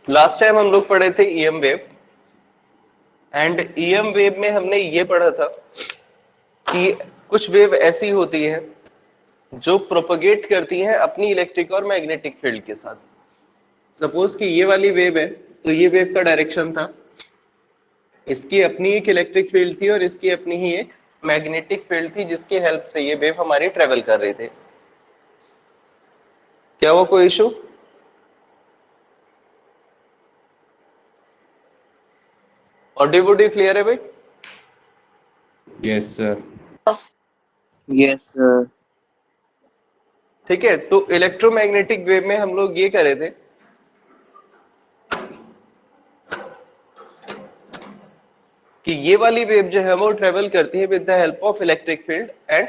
Last time हम लोग पढ़े थे EM wave, and EM wave में हमने ये पढ़ा था कि कुछ वेव ऐसी होती है जो प्रोपगेट करती हैं अपनी इलेक्ट्रिक और मैग्नेटिक फील्ड के साथ। सपोज कि ये वाली वेव है, तो ये वेव का डायरेक्शन था, इसकी अपनी एक इलेक्ट्रिक फील्ड थी और इसकी अपनी ही एक मैग्नेटिक फील्ड थी, जिसकी हेल्प से ये वेव हमारी ट्रेवल कर रहे थे। क्या वो कोई इशू? ऑडियो क्लियर है भाई? Yes sir. Yes sir. ठीक है, तो इलेक्ट्रोमैग्नेटिक वेव में हम लोग ये करे थे कि ये वाली वेव जो है वो ट्रेवल करती है with the help of electric field and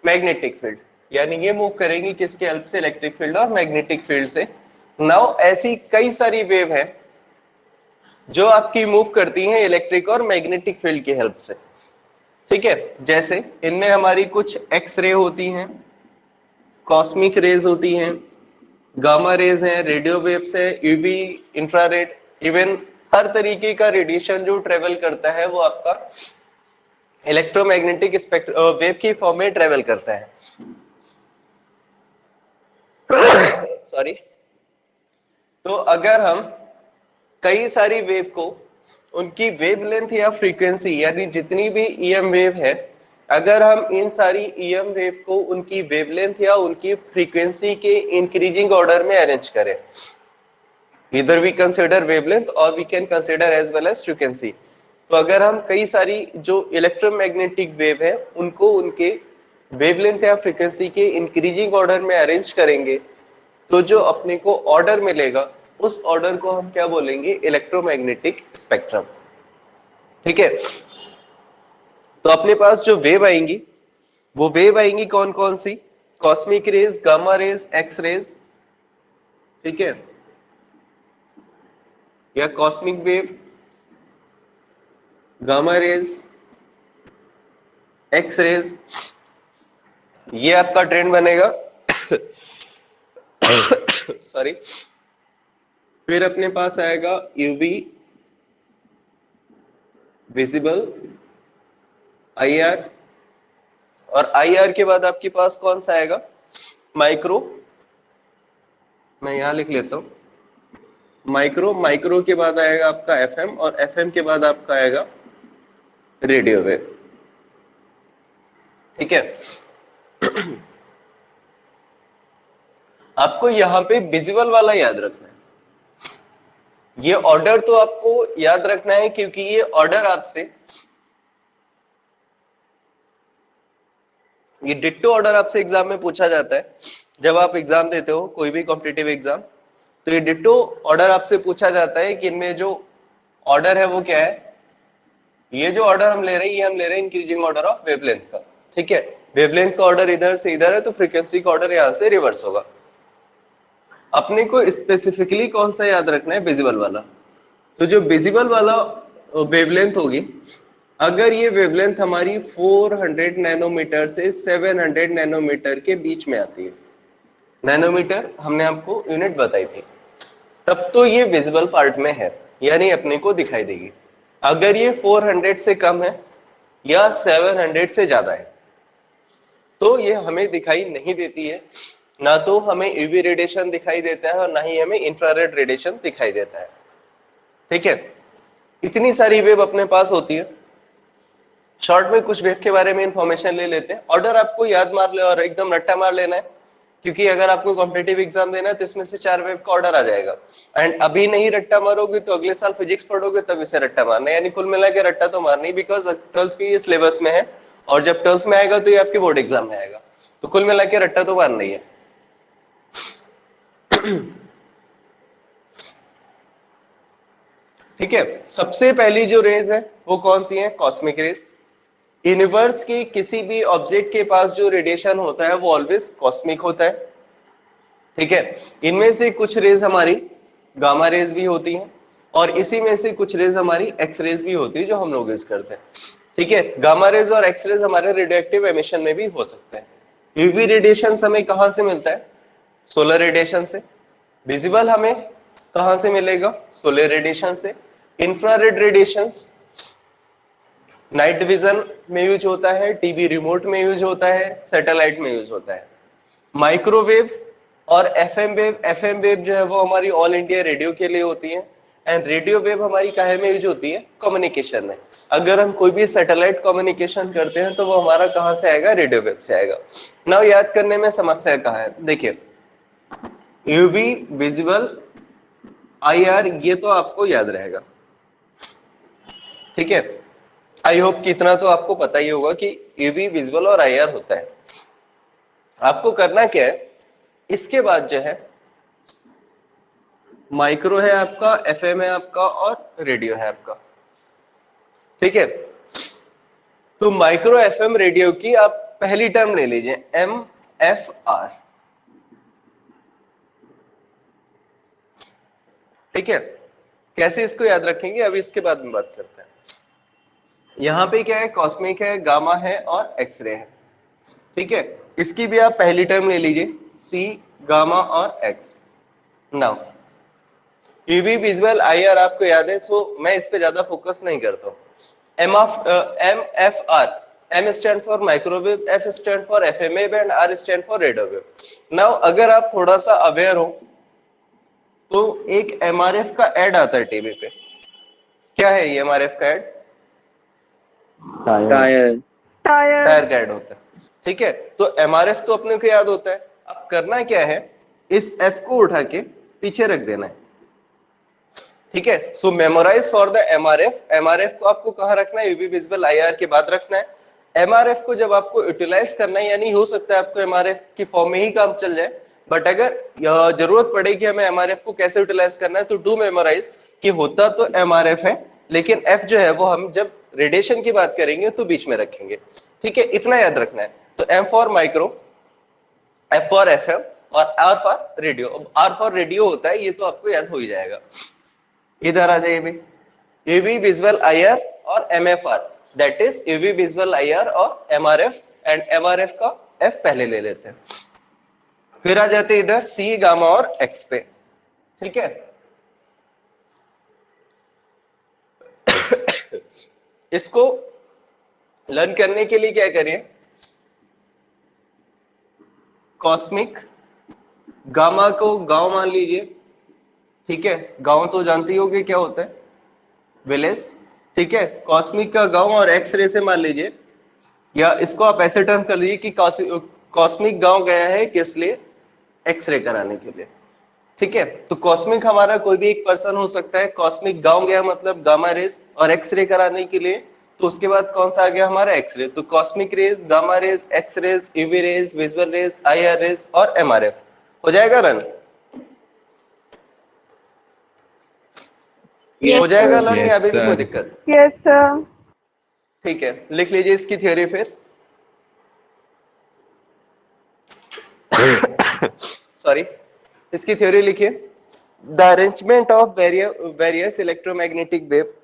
magnetic field, यानी ये मूव करेंगी किसके हेल्प से? इलेक्ट्रिक फील्ड और मैग्नेटिक फील्ड से। नाउ ऐसी कई सारी वेव है जो आपकी मूव करती हैं इलेक्ट्रिक और मैग्नेटिक फील्ड की हेल्प से। ठीक है, जैसे इनमें हमारी कुछ एक्स रे होती हैं, कॉस्मिक रेज होती हैं, गामा रेज हैं, रेडियो वेव्स है, यूवी, इंफ्रारेड, इवन हर तरीके का रेडिएशन जो ट्रेवल करता है वो आपका इलेक्ट्रोमैग्नेटिक वेव की फॉर्म में ट्रेवल करता है। सॉरी। तो अगर हम कई सारी वेव को उनकी वेवलेंथ या फ्रीक्वेंसी, यानी जितनी भी ईएम वेव है, अगर हम इन सारी ईएम वेव को उनकी वेवलेंथ या उनकी फ्रीक्वेंसी के इंक्रीजिंग ऑर्डर में अरेंज करें, either we consider wavelength or we can consider as well as frequency, तो अगर हम कई सारी जो इलेक्ट्रोमैग्नेटिक वेव है उनको उनके वेवलेंथ या फ्रीक्वेंसी के इंक्रीजिंग ऑर्डर में अरेंज करेंगे, तो जो अपने को ऑर्डर मिलेगा उस ऑर्डर को हम क्या बोलेंगे? Electromagnetic spectrum. ठीक है, तो अपने पास जो वेव आएंगी वो वेव आएंगी कौन कौन सी? Cosmic rays, gamma rays, X rays, ठीक है, या cosmic wave, gamma rays, X rays, ये आपका ट्रेंड बनेगा। सॉरी। फिर अपने पास आएगा यूवी, विजिबल, आईआर, और आईआर के बाद आपके पास कौन सा आएगा? माइक्रो। मैं यहां लिख लेता हूं माइक्रो। माइक्रो के बाद आएगा आपका एफएम, और एफएम के बाद आपका आएगा रेडियो वेव। ठीक है, आपको यहां पे विजुअल वाला याद रखना है। ये ऑर्डर तो आपको याद रखना है क्योंकि ये ऑर्डर आपसे, ये डिट्टो ऑर्डर आपसे एग्जाम में पूछा जाता है। जब आप एग्जाम देते हो कोई भी कॉम्पिटिटिव एग्जाम, तो ये डिट्टो ऑर्डर आपसे पूछा जाता है कि इनमें जो ऑर्डर है वो क्या है। ये जो ऑर्डर हम ले रहे हैं ये हम ले रहे हैं इंक्रीजिंग ऑर्डर ऑफ वेवलेंथ का। ठीक है, वेवलेंथ का ऑर्डर इधर से इधर है तो फ्रीक्वेंसी का ऑर्डर यहां से रिवर्स होगा। अपने को स्पेसिफिकली कौन सा याद रखना है? विजिबल वाला। तो जो विजिबल वाला वेवलेंथ होगी, अगर ये वेवलेंथ हमारी 400 नैनोमीटर से 700 नैनोमीटर के बीच में आती है, नैनोमीटर हमने आपको यूनिट बताई थी, तब तो ये विजिबल पार्ट में है, यानी अपने को दिखाई देगी। अगर ये 400 से कम है या 700 से ज्यादा है तो ये हमें दिखाई नहीं देती है, ना तो हमें यूवी रेडिएशन दिखाई देता है और ना ही हमें इंफ्रारेड रेडिएशन दिखाई देता है। ठीक है, इतनी सारी वेव अपने पास होती है। शॉर्ट में कुछ वेव के बारे में इंफॉर्मेशन ले लेते हैं। ऑर्डर आपको याद मार ले और एकदम रट्टा मार लेना है, क्योंकि अगर आपको कॉम्पिटिटिव एग्जाम देना है तो इसमें से 4 वेव का ऑर्डर आ जाएगा। एंड अभी नहीं रट्टा मारोगे तो अगले साल फिजिक्स पढ़ोगे तब इसे रट्टा मारना है, यानी कुल मिला के रट्टा तो मारनी, बिकॉज 12th की ये सिलेबस में है और जब 12th में आएगा तो ये आपके बोर्ड एग्जाम में आएगा, तो कुल मिला के रट्टा तो मारना ही है। ठीक है, सबसे पहली जो रेज है वो कौन सी है? Cosmic rays. यूनिवर्स की किसी भी ऑब्जेक्ट के पास जो रेडिएशन होता है वो ऑलवेज कॉस्मिक होता है। ठीक है, इनमें से कुछ रेज हमारी गामा रेज भी होती हैं और इसी में से कुछ रेज हमारी एक्स रेज भी होती है जो हम लोग यूज करते हैं। ठीक है, गामा रेज और एक्स रेज हमारे रेडियोएक्टिव एमिशन में भी हो सकते हैं। यूवी रेडिएशन हमें कहां से मिलता है? सोलर रेडिएशन से। विजिबल हमें कहां से मिलेगा? सोलर रेडिएशन से। इंफ्रारेड रेडिएशंस नाइट विजन में यूज होता है, टीवी रिमोट में यूज होता है, सैटेलाइट में यूज होता है। माइक्रोवेव और एफएम वेव जो है वो हमारी ऑल इंडिया रेडियो के लिए होती है। एंड रेडियो वेव हमारी काहे में यूज होती है? कम्युनिकेशन में। अगर हम कोई भी सैटेलाइट कम्युनिकेशन करते हैं तो वो हमारा कहां से आएगा? रेडियो वेव से आएगा। नाउ याद करने में समस्या कहां है? देखिए, यूवी, विजिबल, आईआर, ये तो आपको याद रहेगा, ठीक है। आई होप कि इतना तो आपको पता ही होगा कि यूवी, विजुअल और आईआर होता है। आपको करना क्या है, इसके बाद जो है माइक्रो है आपका, एफएम है आपका और रेडियो है आपका, ठीक है। तो माइक्रो एफएम रेडियो की आप पहली टर्म ले लीजिए, एम एफ आर, ठीक है। कैसे इसको याद रखेंगे अभी इसके बाद में बात करते हैं। यहां पे क्या है? कॉस्मिक है, गामा है और एक्सरे है, ठीक है। इसकी भी आप पहली टर्म ले लीजिए, सी, गामा और x. Now UV, visual, IR आपको याद है, सो मैं इस पे ज्यादा फोकस नहीं करता हूं। M F R, M stand for microwave, F stand for FM wave and R stand for radio wave. Now अगर आप थोड़ा सा अवेयर हो तो एक एमआरएफ का एड आता है टीवी पे। क्या है ये एमआरएफ का एड? टायर। टायर का एड होता है, ठीक है। तो एमआरएफ तो अपने को याद होता है। अब करना क्या है, इस एफ को उठा के पीछे रख देना है, ठीक है। So memorize for the MRF. MRF को आपको कहां रखना है? यूवी, विजिबल, आईआर के बाद रखना है। एमआरएफ को जब आपको यूटिलाइज करना है, यानी हो सकता है आपको एमआरएफ की फॉर्म में ही काम चल जाए, बट अगर जरूरत पड़े कि हमें एमआरएफ को कैसे यूटिलाइज करना है, तो डू मेमोराइज कि होता तो एमआरएफ है, लेकिन एफ जो है वो हम जब रेडिएशन की बात करेंगे तो बीच में रखेंगे, ठीक है। इतना याद रखना है। तो M for micro, F for FM और R for radio. R for radio होता है, ये तो आपको याद हो ही जाएगा। इधर आ जाइए भाई, यूवी, विजुअल, आईआर और MFR, that is UV, visual, IR और एमआरएफ। एंड एमआरएफ का एफ पहले ले लेते हैं, फिर आ जाते हैं इधर सी, गामा और एक्स पे, ठीक है। इसको लर्न करने के लिए क्या करें, कॉस्मिक, गामा को गांव मान लीजिए, ठीक है। गांव तो जानते ही होगे क्या होता है? विलेज, ठीक है। कॉस्मिक का गांव और एक्सरे से मान लीजिए, या इसको आप ऐसे टर्म कर लीजिए कि कॉस्मिक गांव गया है किस लिए? एक्सरे कराने के लिए, ठीक है। तो कॉस्मिक हमारा कोई भी एक पर्सन हो सकता है। कॉस्मिक गांव गया मतलब गामा रेज और एक्सरे कराने के लिए, तो उसके बाद कौन सा आ गया हमारा? एक्सरे। तो cosmic rays, gamma rays, X rays, UV rays, visual rays, IR rays और एमआरएफ हो जाएगा रन। हो यस जाएगा सर। लर्न या अभी भी कोई सर। दिक्कत? Yes sir. ठीक है, लिख लीजिए इसकी थ्योरी फिर। सॉरी, इसकी थ्योरी लिखिए। The arrangement of various electromagnetic wave,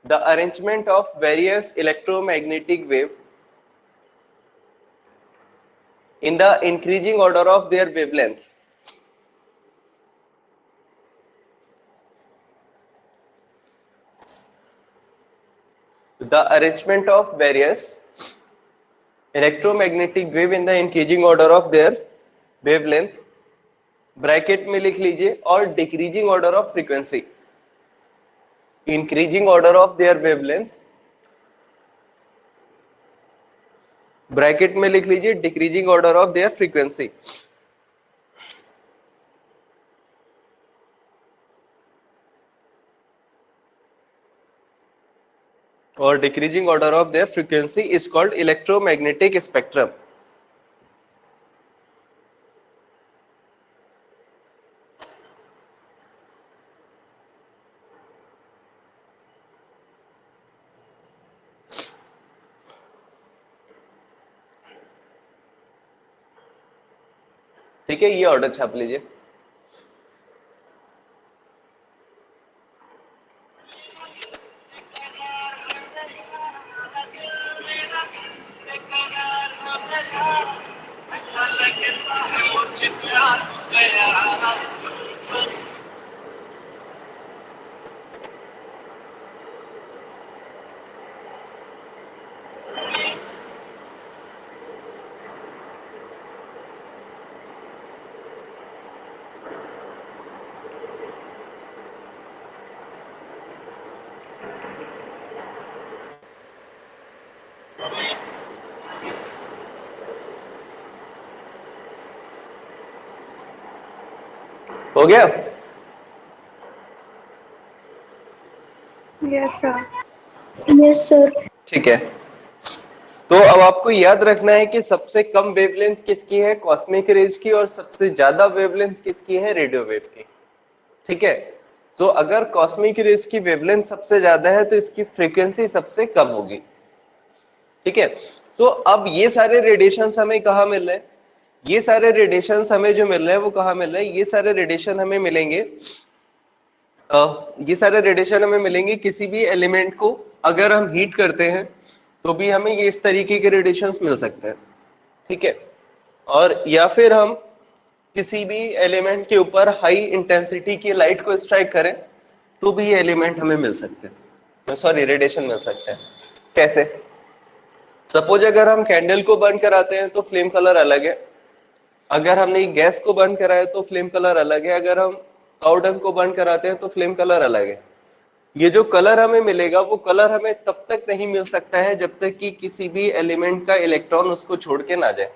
the arrangement of various electromagnetic wave in the increasing order of their wavelength, the arrangement of various electromagnetic wave in the increasing order of their wavelength, bracket में लिख लीजिए, और decreasing order of frequency, increasing order of their wavelength, bracket में लिख लीजिए decreasing order of their frequency. और decreasing order of their frequency is called electromagnetic spectrum. ठीक है, ये ऑर्डर छाप लीजिए। हो गया? Yes sir. Yes sir. ठीक है, तो अब आपको याद रखना है कि सबसे कम वेवलेंथ किसकी है, कॉस्मिक रेज की, और सबसे ज्यादा वेवलेंथ किसकी है, रेडियो वेव की। ठीक है, तो अगर कॉस्मिक रेज की वेवलेंथ सबसे ज्यादा है तो इसकी फ्रीक्वेंसी सबसे कम होगी। ठीक है, तो अब ये सारे रेडिएशंस हमें कहाँ मिल रहे हैं, ये सारे रेडिएशंस हमें जो मिल रहे हैं वो कहाँ मिल रहे हैं, ये सारे रेडिएशन हमें मिलेंगे ये सारे रेडिएशन हमें मिलेंगे किसी भी एलिमेंट को अगर हम हीट करते हैं तो भी हमें ये इस तरीके के रेडिएशंस मिल सकते हैं। ठीक है, और या फिर हम किसी भी एलिमेंट के ऊपर हाई इंटेंसिटी की लाइट को स्ट्राइक करें तो भी ये एलिमेंट हमें मिल सकते हैं, सॉरी रेडिएशन मिल सकते हैं। कैसे? सपोज अगर हम कैंडल को बर्न कराते हैं तो फ्लेम कलर अलग है, अगर हमने गैस को बर्न कराया तो फ्लेम कलर अलग है, अगर हम काउडंग को बर्न कराते हैं तो फ्लेम कलर अलग है। ये जो कलर हमें मिलेगा वो कलर हमें तब तक नहीं मिल सकता है जब तक कि किसी भी एलिमेंट का इलेक्ट्रॉन उसको छोड़ के ना जाए।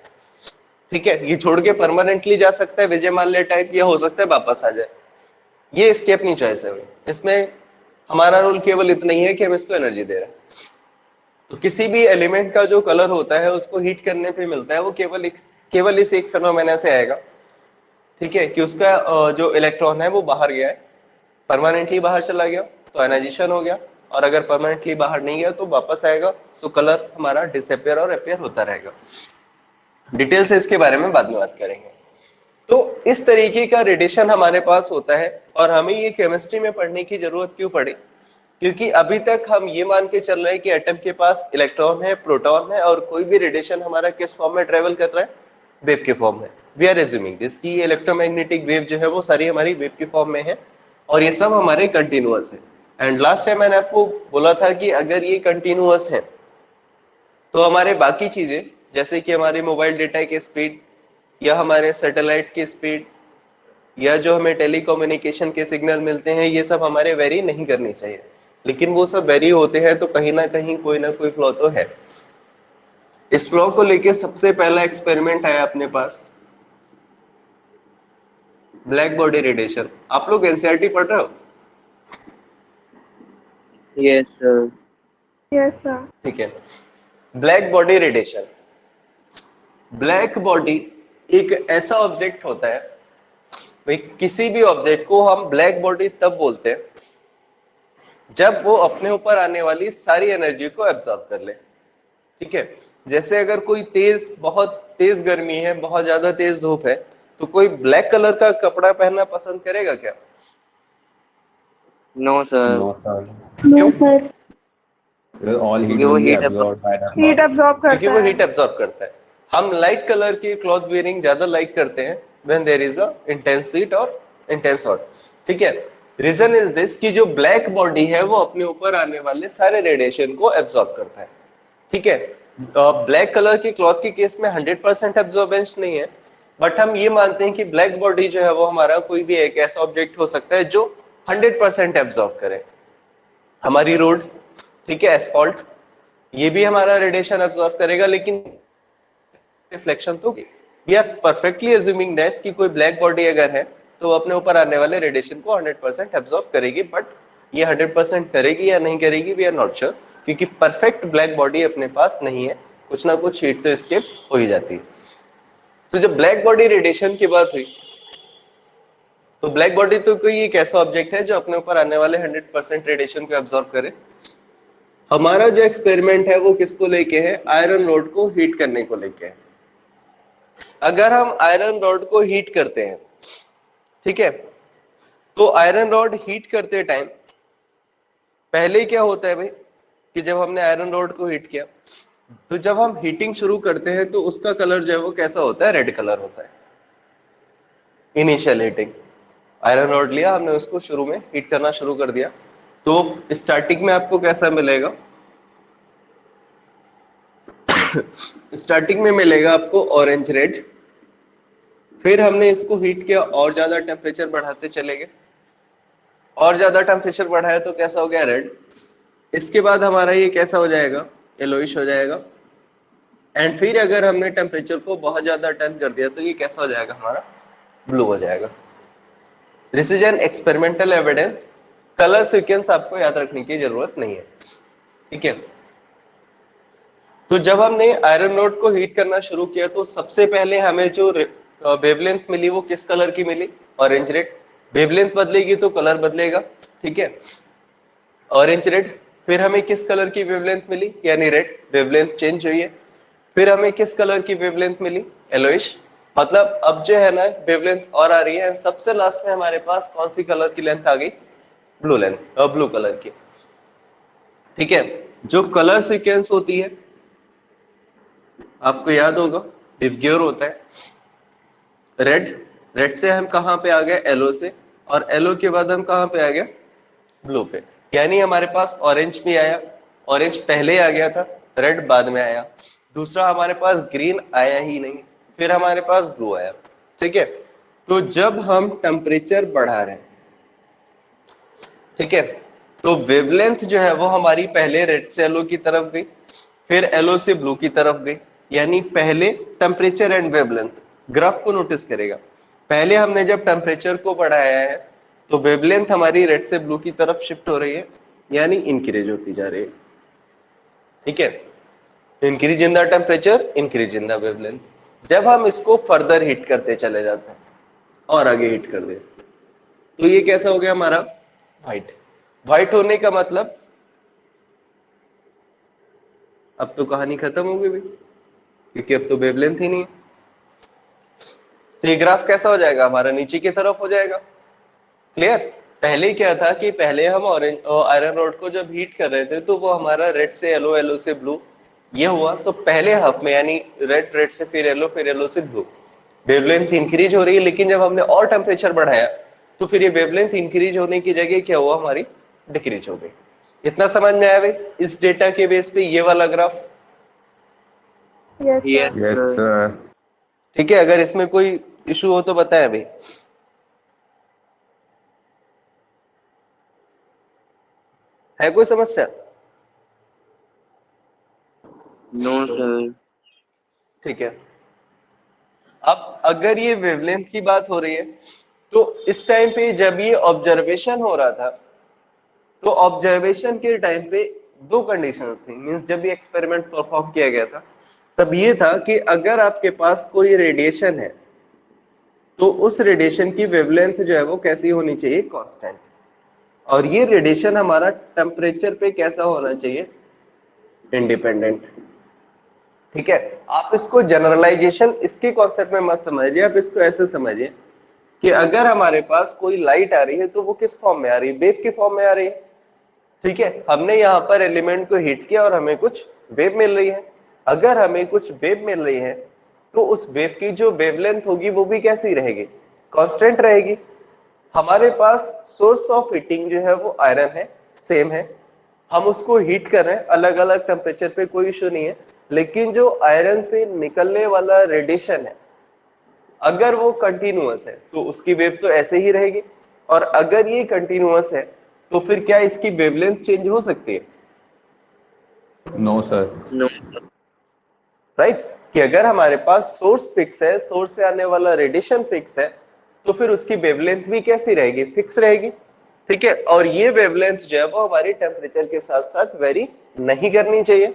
ठीक है, ये छोड़ के परमानेंटली जा सकता है विजय माल्या टाइप, या हो सकता है वापस आ जाए, ये इसकी अपनी चॉइस है। इसमें हमारा रोल केवल इतना ही है कि हम इसको एनर्जी दे रहे हैं। तो किसी भी एलिमेंट का जो कलर होता है उसको हीट करने पे मिलता है, वो केवल इस एक फिनोमेना से आएगा। ठीक है, कि उसका जो इलेक्ट्रॉन है वो बाहर गया है, परमानेंटली बाहर चला गया तो आयनाइजेशन हो गया, और अगर परमानेंटली बाहर नहीं गया तो वापस आएगा, सो कलर हमारा डिसअपियर और अपीयर होता रहेगा। डिटेल से इसके बारे में बाद में बात करेंगे। तो इस तरीके का रेडिएशन हमारे पास होता है, और हमें ये केमिस्ट्री में पढ़ने की जरूरत क्यों पड़ी, क्योंकि अभी तक हम ये मान के चल रहे हैं कि एटम के पास इलेक्ट्रॉन है, प्रोटॉन है, और कोई भी रेडिएशन हमारा किस फॉर्म में ट्रेवल कर रहा है, वेव के फॉर्म में। वी आर एज्यूमिंग दिस की इलेक्ट्रोमैग्नेटिक वेव जो है वो सारी हमारी वेव के फॉर्म में है, और ये सब हमारे कंटिन्यूअस है। एंड लास्ट टाइम मैंने आपको बोला था कि अगर ये कंटिन्यूअस है तो हमारे बाकी चीजें जैसे कि हमारे मोबाइल डेटा की स्पीड, या हमारे सैटेलाइट की स्पीड, या जो हमें टेलीकम्युनिकेशन के सिग्नल मिलते हैं, ये सब हमारे वेरी नहीं करनी चाहिए। लेकिन वो सब वेरी होते हैं तो कहीं ना कोई फ्लॉ तो है। इस फ्लॉ को लेके सबसे पहला एक्सपेरिमेंट आया अपने पास, ब्लैक बॉडी रेडिएशन। आप लोग एनसीईआरटी पढ़ रहे हो? Yes, sir. Yes sir. ठीक है, black body radiation. Black body एक ऐसा ऑब्जेक्ट होता है, भाई किसी भी ऑब्जेक्ट को हम ब्लैक बॉडी तब बोलते हैं जब वो अपने ऊपर आने वाली सारी एनर्जी को एब्जॉर्ब कर ले। ठीक है, जैसे अगर कोई बहुत तेज गर्मी है, बहुत ज्यादा तेज धूप है, तो कोई ब्लैक कलर का कपड़ा पहनना पसंद करेगा क्या? No, sir. No, sir. No sir. Because all heat क्योंकि वो will be heat absorbed by the heat cloth. Absorb क्योंकि करता वो है। हीट एब्जॉर्ब करता है। हम लाइट कलर के क्लॉथ वेयरिंग ज्यादा लाइक करते हैं when there is a intense heat और इंटेंस हॉट। ठीक है, रीजन इज दिस कि जो ब्लैक बॉडी है वो अपने ऊपर आने वाले सारे रेडिएशन को एब्जॉर्ब करता है। ठीक है, ब्लैक कलर के क्लॉथ के केस में 100% एब्जॉर्बेंस नहीं है, बट हम ये मानते हैं कि ब्लैक बॉडी जो है वो हमारा कोई भी एक ऐसा ऑब्जेक्ट हो सकता है जो 100% एब्जॉर्ब करे। हमारी रोड, ठीक है, एस्फॉल्ट, ये भी हमारा रेडिएशन एब्जॉर्ब करेगा, लेकिन रिफ्लेक्शन तो we are perfectly assuming that कि कोई ब्लैक बॉडी अगर है तो वो अपने ऊपर आने वाले रेडिएशन को 100% एब्जॉर्ब करेगी, बट ये 100% करेगी या नहीं करेगी वी आर नॉट श्योर, क्योंकि परफेक्ट ब्लैक बॉडी अपने पास नहीं है, कुछ ना कुछ हीट तो एस्केप हो ही जाती है। तो जब ब्लैक बॉडी रेडिएशन की बात हुई तो ब्लैक बॉडी तो कोई एक ऐसा ऑब्जेक्ट है जो अपने ऊपर आने वाले 100% रेडिएशन को एब्जॉर्ब करे। हमारा जो एक्सपेरिमेंट है वो किसको लेके है, आयरन रोड को हीट करने को लेके है। अगर हम आयरन रॉड को हीट करते हैं, ठीक है, तो आयरन रॉड हीट करते टाइम पहले क्या होता है भाई, कि जब हमने आयरन रॉड को हीट किया, तो जब हम हीटिंग शुरू करते हैं तो उसका कलर जो है वो कैसा होता है, रेड कलर होता है। इनिशियल हीटिंग, आयरन रॉड लिया हमने, उसको शुरू में हीट करना शुरू कर दिया, तो स्टार्टिंग में आपको कैसा मिलेगा, स्टार्टिंग में मिलेगा आपको ऑरेंज रेड। फिर हमने इसको हीट किया, और ज्यादा टेम्परेचर बढ़ाते चले गए, और ज्यादा टेम्परेचर बढ़ाया तो कैसा हो गया, रेड। इसके बाद हमारा ये कैसा हो जाएगा, येलोइश हो जाएगा। एंड फिर अगर हमने टेम्परेचर को बहुत ज्यादा टर्न कर दिया तो ये कैसा हो जाएगा, हमारा ब्लू हो जाएगा। This is an experimental evidence. Colour sequence आपको याद रखने की जरूरत नहीं है, ठीक है। तो जब हमने आयरन रॉड को हीट करना शुरू किया तो सबसे पहले हमें जो वेवलेंथ मिली वो किस कलर की मिली, ऑरेंज रेड। वेवलेंथ बदलेगी तो कलर बदलेगा, ठीक है, ऑरेंज रेड। फिर हमें किस कलर की वेवलेंथ मिली, यानी रेड, वेवलेंथ चेंज हुई है। फिर हमें किस कलर की वेवलेंथ मिली, येलोइश। मतलब अब जो है ना वेवलेंथ और आ रही है। सबसे लास्ट में हमारे पास कौन सी कलर की लेंथ आ गई, ब्लू लेंथ, ब्लू कलर की, ठीक है। जो कलर सीक्वेंस होती है आपको याद होगा, विवग्योर होता है। रेड, रेड से हम कहां पे आ गए, येलो से, और येलो के बाद हम कहां पे आ गए, ब्लू पे। यानी हमारे पास ऑरेंज भी आया, ऑरेंज पहले आ गया था, रेड बाद में आया। दूसरा हमारे पास ग्रीन आया ही नहीं, फिर हमारे पास ब्लू आया, ठीक है। तो जब हम टेम्परेचर बढ़ा रहे हैं, ठीक है, तो वेवलेंथ जो है वो हमारी पहले रेड से येलो की तरफ गई, फिर येलो से ब्लू की तरफ गई। यानी पहले टेम्परेचर एंड वेवलेंथ, ग्राफ को नोटिस करेगा, पहले हमने जब टेम्परेचर को बढ़ाया है तो वेवलेंथ हमारी रेड से ब्लू की तरफ शिफ्ट हो रही है, यानी इंक्रीज होती जा रही है, ठीक है। Increase in the temperature, increase in the wavelength. जब हम इसको फर्दर हीट करते चले जाते हैं और आगे हीट कर दे तो ये कैसा हो गया हमारा, व्हाइट। व्हाइट होने का मतलब अब तो कहानी खत्म हो गई भाई, क्योंकि अब तो वेवलेंथ ही नहीं है। तो ये ग्राफ कैसा हो जाएगा, हमारा नीचे की तरफ हो जाएगा, क्लियर। पहले क्या था कि पहले हम ऑरेंज आयरन रॉड को जब हीट कर रहे थे तो वो हमारा रेड से येलो, येलो से ब्लू ये हुआ। तो पहले हाफ में यानी रेड, रेड से फिर येलो से ब्लू, वेवलेंथ इंक्रीज हो रही है। लेकिन जब हमने और टेम्परेचर बढ़ाया तो फिर ये वेवलेंथ इंक्रीज होने की जगह क्या हुआ, हमारी डिक्रीज हो गई। इतना समझ में आया भाई इस डेटा के बेस पे ये वाला graph, Yes, Yes, sir. Yes, sir. sir. ठीक है। अगर इसमें कोई इशू हो तो बताएं भाई। है कोई समस्या? No, sir. ठीक है। अब अगर ये वेवलेंथ की बात हो रही है तो इस टाइम पे जब ये ऑब्जर्वेशन हो रहा था तो ऑब्जर्वेशन के टाइम पे दो कंडीशंस थी। मींस जब ये एक्सपेरिमेंट परफॉर्म किया गया था तब ये था कि अगर आपके पास कोई रेडिएशन है तो उस रेडिएशन की वेवलेंथ जो है वो कैसी होनी चाहिए, कांस्टेंट। और ये रेडिएशन हमारा टेम्परेचर पे कैसा होना चाहिए, इंडिपेंडेंट, ठीक है। आप इसको जनरलाइजेशन इसके कॉन्सेप्ट में मत समझिए, आप इसको ऐसे समझिए कि अगर हमारे पास कोई लाइट आ रही है तो वो किस फॉर्म में आ रही है, वेव के फॉर्म में आ रही है, ठीक है। हमने यहाँ पर एलिमेंट को हीट किया और हमें कुछ वेव मिल रही है। अगर हमें कुछ वेव मिल रही है तो उस वेव की जो वेवलेंथ होगी वो भी कैसी रहेगी, कांस्टेंट रहेगी। हमारे पास सोर्स ऑफ हीटिंग जो है वो आयरन है, सेम है, हम उसको हीट कर रहे हैं अलग अलग टेम्परेचर पे, कोई इशू नहीं है। लेकिन जो आयरन से निकलने वाला रेडिएशन है अगर वो कंटिन्यूअस है तो उसकी वेव तो ऐसे ही रहेगी, और अगर ये कंटिन्यूअस है तो फिर क्या इसकी वेवलेंथ चेंज हो सकती है, No, sir. No. राइट। कि अगर हमारे पास सोर्स फिक्स है, सोर्स से आने वाला रेडिएशन फिक्स है, तो फिर उसकी वेवलेंथ भी कैसी रहेगी, फिक्स रहेगी, ठीक है। और ये वेवलेंथ जो है वो हमारी टेम्परेचर के साथ साथ वेरी नहीं करनी चाहिए।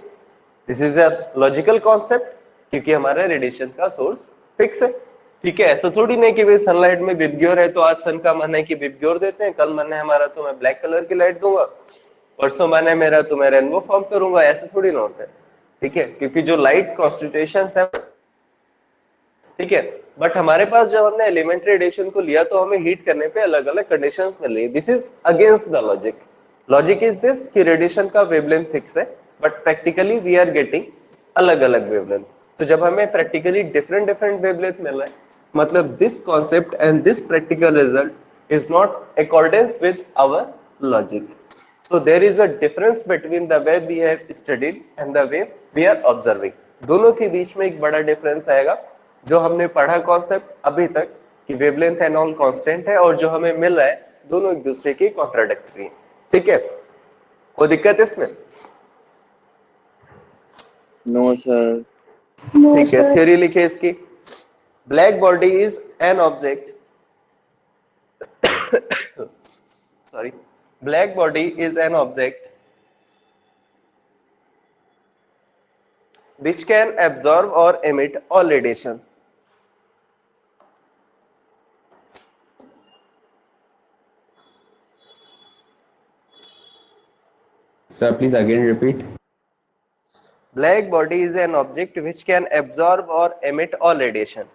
This is a logical concept, क्योंकि हमारा रेडिएशन का सोर्स फिक्स है, ठीक है। ऐसा थोड़ी नहीं कि भाई सनलाइट में विबग्योर है तो आज सन का मन है कि विबग्योर देते हैं, कल मन है हमारा तो मैं ब्लैक कलर की लाइट दूंगा, परसों मन है मेरा तो मैं रेनबो फॉर्म करूंगा, ऐसे थोड़ी ना होता है, ठीक है। क्योंकि जो लाइट कॉन्स्टिट्यूशंस है, ठीक है। बट हमारे पास जब हमने एलिमेंट्री रेडिएशन को लिया तो हमें हीट करने पे अलग अलग कंडीशंस मिल रही है। This is against the logic. Logic is this कि रेडिएशन का वेवलेंथ फिक्स है, but practically we are getting अलग अलग वेवलेंथ। तो जब हमें प्रैक्टिकली डिफरेंट डिफरेंट वेवलेंथ मिल रहा है, मतलब this concept and this practical result is not accordance with our logic. So there is a difference between the way we have studied and the way we are observing. दोनों के बीच में एक बड़ा difference आएगा। जो हमने पढ़ा कॉन्सेप्ट अभी तक कि वेवलेंथ एंड ऑल कांस्टेंट है, और जो हमें मिल रहा है दोनों एक दूसरे के कॉन्ट्राडिक्टरी है। ठीक है, कोई दिक्कत इसमें? No, sir. No, ठीक है, sir. थ्योरी लिखे इसकी। Black body is an object sorry, black body is an object which can absorb or emit all radiation. Sir, please again repeat. Black body is an object which can absorb or emit all radiation.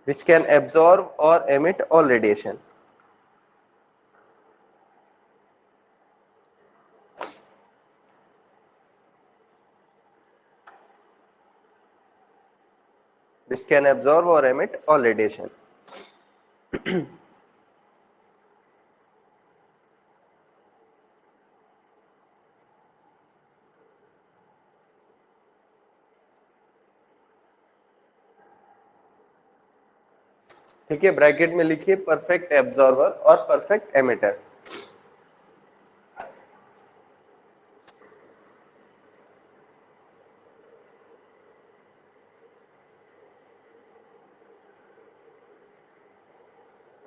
Which can absorb or emit all radiation. Which can absorb or emit all radiation. ठीक है, bracket में लिखिए perfect absorber और perfect emitter.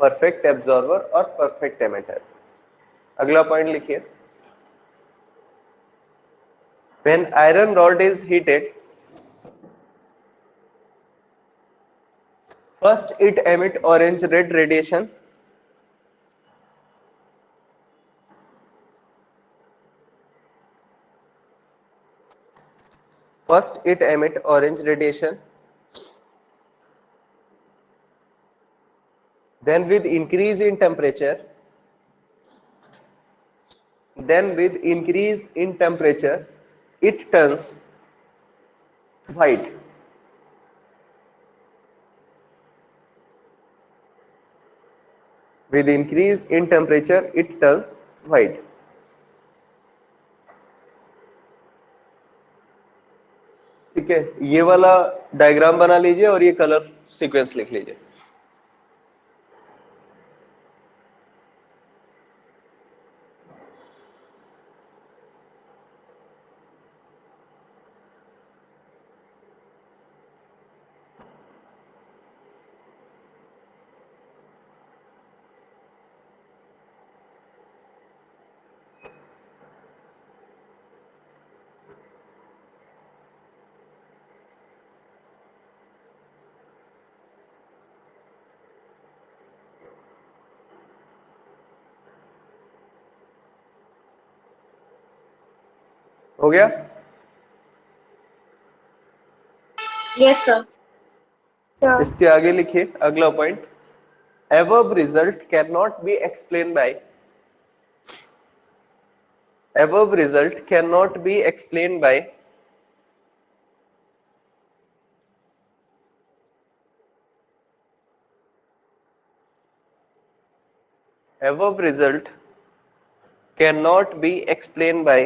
Perfect absorber और perfect emitter. अगला point लिखिए, when iron rod is heated, first it emit orange red radiation, first it emit orange radiation, then with increase in temperature, it turns white. With increase in temperature it turns white. ठीक है, ये वाला diagram बना लीजिए और ये colour sequence लिख लीजिए। हो गया? Yes, sir. Sir. इसके आगे लिखिए अगला point, above result cannot be explained by, above result cannot be explained by above result cannot be explained by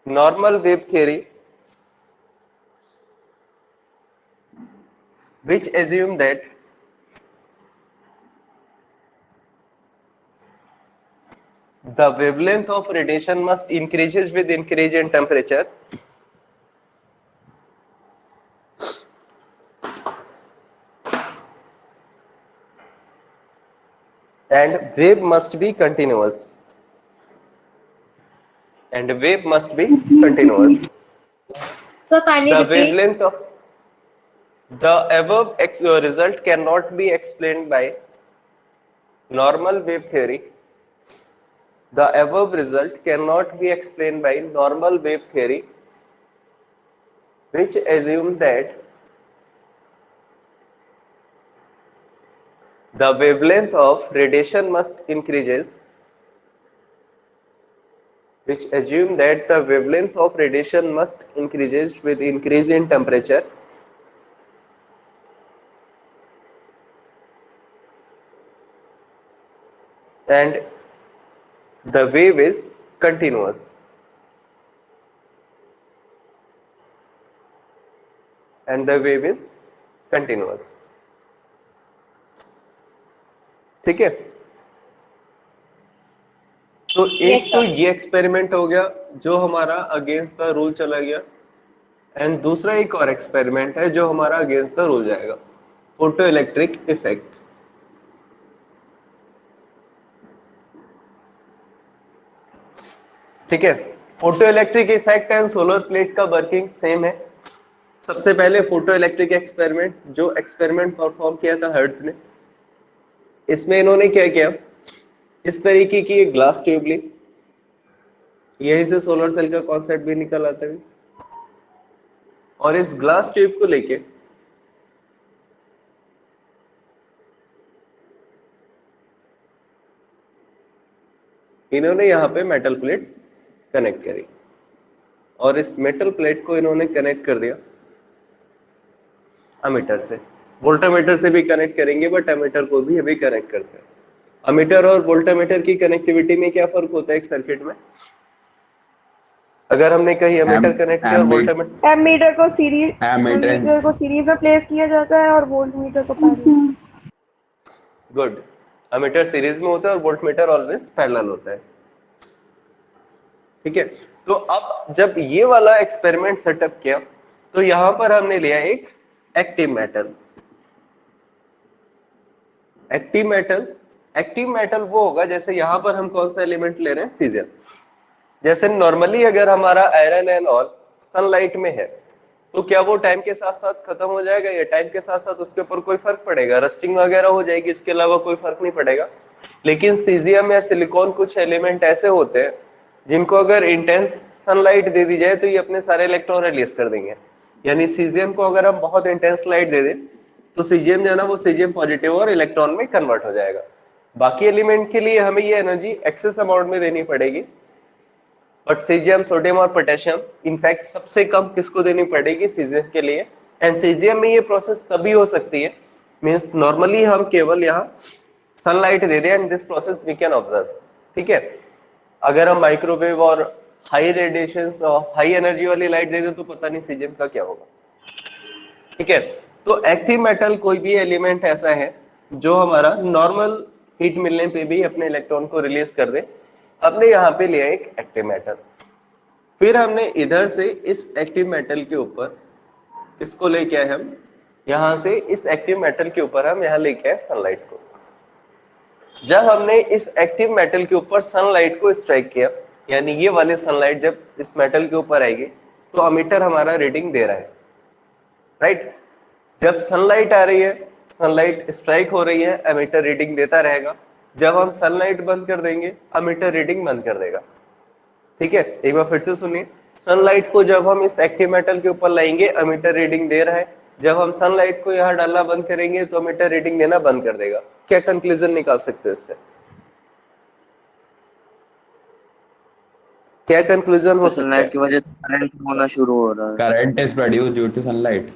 normal wave theory, which assume that the wavelength of radiation must increases with increase in temperature and wave must be continuous. And wave must be continuous. Sir, kindly The repeat. wavelength of the above result cannot be explained by normal wave theory. The above result cannot be explained by normal wave theory which assume that the wavelength of radiation must increases, which assume that the wavelength of radiation must increases with increase in temperature and the wave is continuous. And the wave is continuous. ठीक है, तो एक Yes, तो sir. ये experiment हो गया जो हमारा अगेंस्ट द रूल चला गया, एंड दूसरा एक और एक्सपेरिमेंट है जो हमारा अगेंस्ट द रूल जाएगा, फोटो इलेक्ट्रिक इफेक्ट। ठीक है, photo electric effect and solar plate का वर्किंग सेम है। सबसे पहले फोटो इलेक्ट्रिक एक्सपेरिमेंट, जो एक्सपेरिमेंट परफॉर्म किया था हर्ट्ज ने, इसमें इन्होंने क्या किया, इस तरीके की एक ग्लास ट्यूब ली, यहीं से सोलर सेल का कॉन्सेप्ट भी निकल आता है, और इस ग्लास ट्यूब को लेके इन्होंने यहाँ पे मेटल प्लेट कनेक्ट करी, और इस मेटल प्लेट को इन्होंने कनेक्ट कर दिया अमीटर से। वोल्टामीटर से भी कनेक्ट करेंगे, बट अमीटर को भी अभी कनेक्ट करते हैं। अमीटर और वोल्टामीटर की कनेक्टिविटी में क्या फर्क होता है एक सर्किट में? अगर हमने कहीं अमीटर कनेक्ट किया और वोल्टामीटर, एमीटर को सीरीज एमीटर में प्लेस किया जाता है और वोल्टमीटर को पैरेलल। गुड, अमीटर सीरीज में होता है और वोल्टमीटर ऑलवेज पैरेलल होता है। ठीक है, तो अब जब ये वाला एक्सपेरिमेंट सेटअप किया तो यहां पर हमने लिया एक एक्टिव मेटल। एक्टिव मेटल वो होगा, जैसे यहां पर हम कौन सा एलिमेंट ले रहे हैं, सीजियम। जैसे नॉर्मली अगर हमारा आयरन एंड ऑल सनलाइट में है तो क्या वो टाइम के साथ साथ खत्म हो जाएगा, या टाइम के साथ साथ उसके ऊपर कोई फर्क पड़ेगा? रस्टिंग वगैरह हो जाएगी, इसके अलावा कोई फर्क नहीं पड़ेगा। लेकिन सीजियम या सिलिकॉन कुछ एलिमेंट ऐसे होते हैं जिनको अगर इंटेंस सनलाइट दे दी जाए तो ये अपने सारे इलेक्ट्रॉन रिलीज कर देंगे। यानी सीजियम को अगर हम बहुत इंटेंस लाइट दे दें तो सीजियम जो है ना, वो सीजियम पॉजिटिव और इलेक्ट्रॉन में कन्वर्ट हो जाएगा। बाकी एलिमेंट के लिए हमें ये एनर्जी एक्सेस अमाउंट में देनी पड़ेगी, बट सीजियम, सोडियम और पोटेशियम इनफैक्ट सबसे कम किसको देनी पड़ेगी, सीजियम के लिए। एंड सीजियम में ये प्रोसेस तभी हो सकती है, मींस नॉर्मली हम केवल यहाँ सनलाइट दे दें and this process we can observe. ठीक है, अगर हम माइक्रोवेव और हाई रेडिएशंस और हाई एनर्जी वाली लाइट दे दें तो पता नहीं सीजियम का क्या होगा। ठीक है, तो एक्टिव मेटल कोई भी एलिमेंट ऐसा है जो हमारा नॉर्मल हीट मिलने पे भी अपने इलेक्ट्रॉन को रिलीज कर दे। हमने यहाँ पे लिया एक एक्टिव मेटल, फिर हमने इधर से इस एक्टिव मेटल के ऊपर इसको लेके आए, हम यहाँ से इस एक्टिव मेटल के ऊपर हम यहाँ लेके आए सनलाइट को। जब हमने इस एक्टिव मेटल के ऊपर सनलाइट को स्ट्राइक किया, यानी ये वाले सनलाइट जब इस मेटल के ऊपर आएगी तो अमीटर हमारा रीडिंग दे रहा है, राइट। जब सनलाइट आ रही है, सनलाइट स्ट्राइक हो रही है, एमीटर रीडिंग देता रहेगा। जब हम सनलाइट बंद कर देंगे, एमीटर रीडिंग बंद कर देगा। ठीक है, एक बार फिर से सुनिए, सनलाइट को जब हम इस एक्टिव मेटल के ऊपर लाएंगे, एमीटर रीडिंग दे रहा है। जब हम सनलाइट को यहाँ डालना बंद करेंगे तो एमीटर रीडिंग देना बंद कर देगा। क्या कंक्लूजन निकाल सकते हो इससे? क्या कंक्लूजन हो सकता है? सनलाइट की वजह से करंट होना शुरू हो रहा है। current is produced due to sunlight.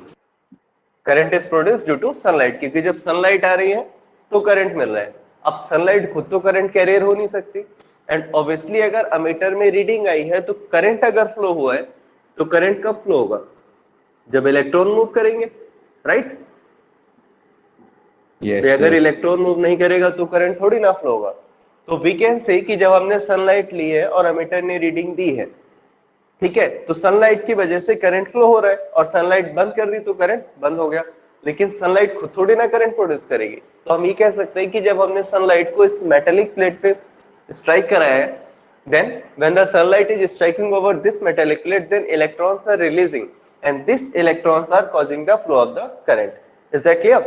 Current is produced due to sunlight, क्योंकि जब सनलाइट आ रही है तो करंट मिल रहा है। अब सनलाइट खुद तो करंट कैरियर हो नहीं सकती, एंड ऑब्वियसली अगर अमीटर में रीडिंग आई है तो करंट अगर फ्लो हुआ है तो करंट कब फ्लो होगा, जब इलेक्ट्रॉन मूव करेंगे, राइट। Yes, अगर sir. इलेक्ट्रॉन मूव नहीं करेगा तो करंट थोड़ी ना फ्लो होगा। तो वी कैन से कि जब हमने सनलाइट ली है और अमीटर ने रीडिंग दी है, ठीक है, तो सनलाइट की वजह से करंट फ्लो हो रहा है, और सनलाइट बंद कर दी तो करंट बंद हो गया। लेकिन सनलाइट खुद थोड़ी ना करंट प्रोड्यूस करेगी। तो हम ये कह सकते हैं कि जब हमने सनलाइट को इस मेटेलिक प्लेट पे स्ट्राइक कराया है, then when the sunlight is striking over this metallic plate, then electrons are releasing and these electrons are causing the flow of the current. Is that clear?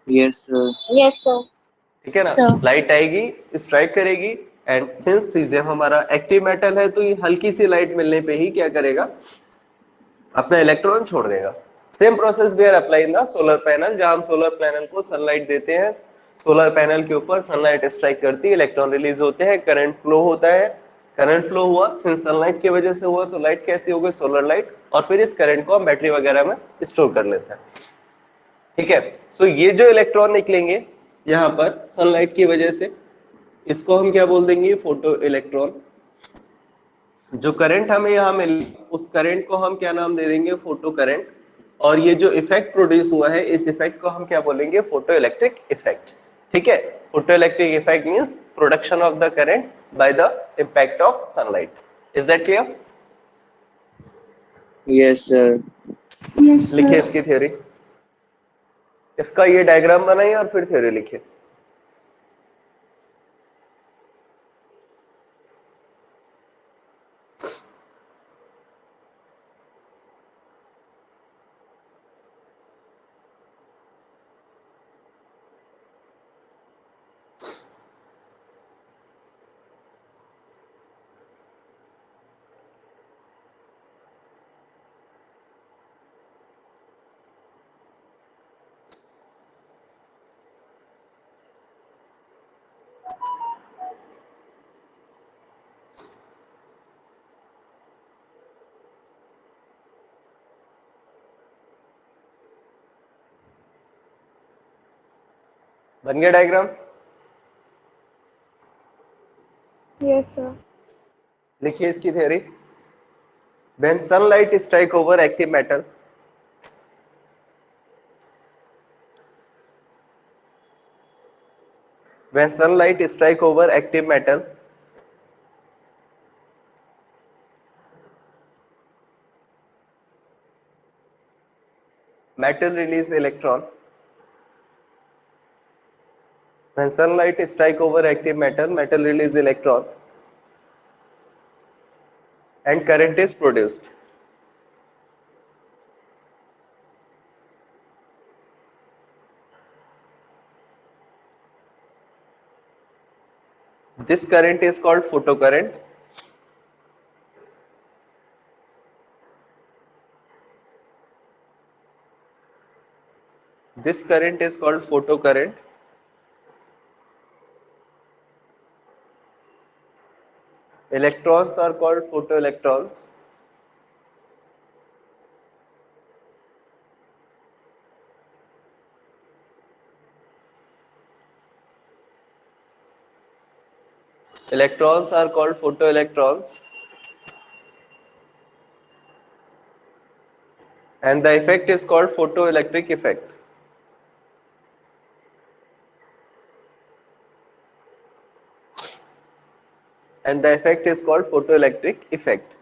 Yes, sir. Yes, sir. ठीक है ना, Sure. Light आएगी, strike करेगी, and since caesium हमारा active metal है तो ये हल्की सी लाइट मिलने पे ही क्या करेगा, अपना इलेक्ट्रॉन छोड़ देगा। Same process we are apply in the solar panel, जहां हम सोलर पैनल को सनलाइट देते हैं, सोलर पैनल के ऊपर सनलाइट स्ट्राइक करती है, इलेक्ट्रॉन रिलीज होते हैं, करंट फ्लो होता है। करंट फ्लो हुआ, सिंस सनलाइट की वजह से हुआ, तो लाइट कैसी हो गई? Solar light. और फिर इस करंट को हम बैटरी वगैरह में स्टोर कर लेते हैं। ठीक है, सो ये जो इलेक्ट्रॉन निकलेंगे यहाँ पर सनलाइट की वजह से, इसको हम क्या बोल देंगे? Photo electron. जो करंट हमें यहाँ मिल, उस करंट को हम क्या नाम दे देंगे? Photo current. और ये जो इफेक्ट प्रोड्यूस हुआ है, इस इफेक्ट को हम क्या बोलेंगे? Photo electric effect. ठीक है, photo electric effect means production of the current by the impact of sunlight. Is that clear? Yes sir. लिखिए इसकी थ्योरी, इसका ये डायग्राम बनाइए और फिर थ्योरी लिखिए। बन गया डायग्राम? Yes, sir. लिखिए इसकी theory. When sunlight strike over active metal, when sunlight strike over active metal, metal release electron. When sunlight strike over active metal, metal release electron and current is produced. This current is called photocurrent. This current is called photocurrent. Electrons are called photoelectrons. Electrons are called photoelectrons. And the effect is called photoelectric effect. And the effect is called photoelectric effect.